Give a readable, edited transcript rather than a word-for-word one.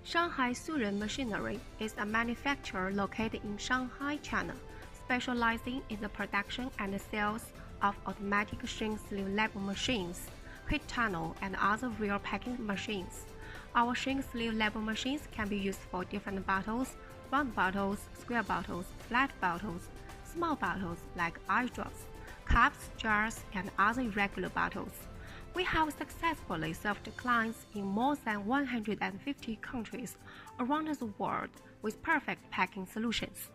Shanghai Suren Machinery is a manufacturer located in Shanghai, China, specializing in the production and sales of automatic shrink sleeve label machines, quick tunnel, and other real packing machines. Our shrink sleeve label machines can be used for different bottles, round bottles, square bottles, flat bottles, small bottles like eye drops, cups, jars, and other irregular bottles. We have successfully served clients in more than 150 countries around the world with perfect packing solutions.